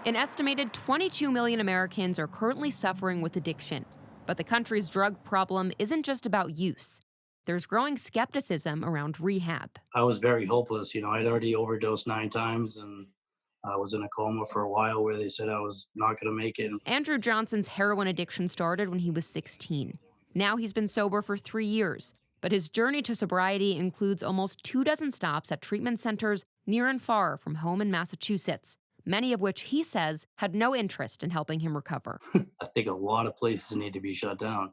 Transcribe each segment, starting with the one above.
An estimated 22 million Americans are currently suffering with addiction. But the country's drug problem isn't just about use. There's growing skepticism around rehab. I was very hopeless. I'd already overdosed 9 times, and I was in a coma for a while where they said I was not gonna make it. Andrew Johnson's heroin addiction started when he was 16. Now he's been sober for 3 years, but his journey to sobriety includes almost 2 dozen stops at treatment centers near and far from home in Massachusetts, many of which he says had no interest in helping him recover. I think a lot of places need to be shut down.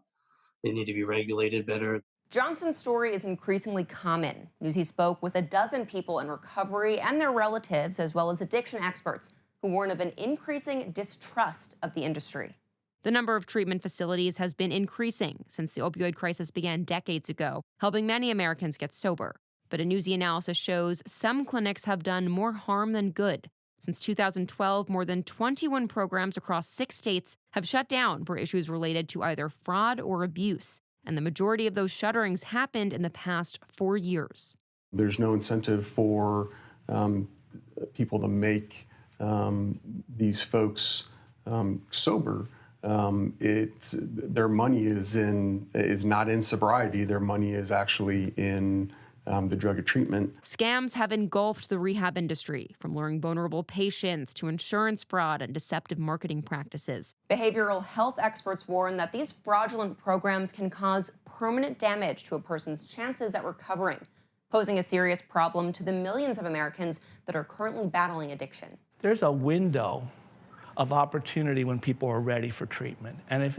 They need to be regulated better. Johnson's story is increasingly common. Newsy spoke with 12 people in recovery and their relatives, as well as addiction experts, who warn of an increasing distrust of the industry. The number of treatment facilities has been increasing since the opioid crisis began decades ago, helping many Americans get sober. But a Newsy analysis shows some clinics have done more harm than good. Since 2012, more than 21 programs across 6 states have shut down for issues related to either fraud or abuse. And the majority of those shutterings happened in the past 4 years. There's no incentive for people to make these folks sober. It's their money is not in sobriety. Their money is actually in the drug of treatment. Scams have engulfed the rehab industry, from luring vulnerable patients to insurance fraud and deceptive marketing practices. Behavioral health experts warn that these fraudulent programs can cause permanent damage to a person's chances at recovering, posing a serious problem to the millions of Americans that are currently battling addiction. There's a window of opportunity when people are ready for treatment. And if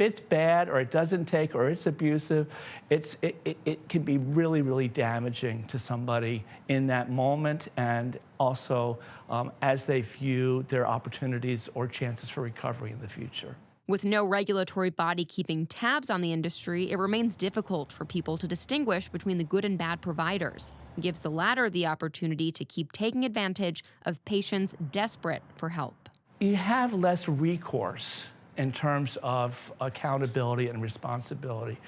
it's bad or it doesn't take or it's abusive, it can be really, really damaging to somebody in that moment, and also as they view their opportunities or chances for recovery in the future. With no regulatory body keeping tabs on the industry, it remains difficult for people to distinguish between the good and bad providers. It gives the latter the opportunity to keep taking advantage of patients desperate for help. You have less recourse in terms of accountability and responsibility.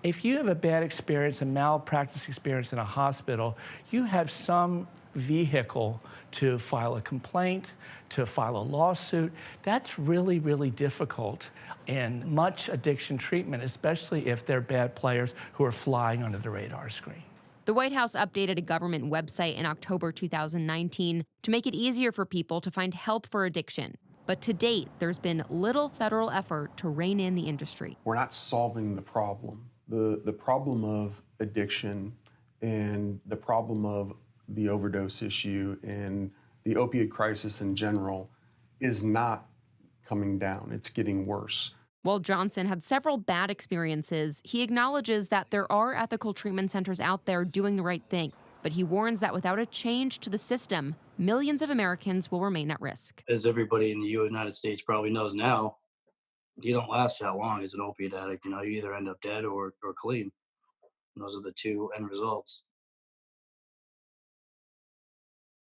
If you have a bad experience, a malpractice experience in a hospital, you have some vehicle to file a complaint, to file a lawsuit. That's really, really difficult in much addiction treatment, especially if they're bad players who are flying under the radar screen. The White House updated a government website in October 2019 to make it easier for people to find help for addiction. But to date, there's been little federal effort to rein in the industry. We're not solving the problem. The problem of addiction and the problem of the overdose issue and the opioid crisis in general is not coming down. It's getting worse. While Johnson had several bad experiences, he acknowledges that there are ethical treatment centers out there doing the right thing. But he warns that without a change to the system, millions of Americans will remain at risk. As everybody in the United States probably knows now, you don't last that long as an opiate addict. You either end up dead or clean. And those are the two end results.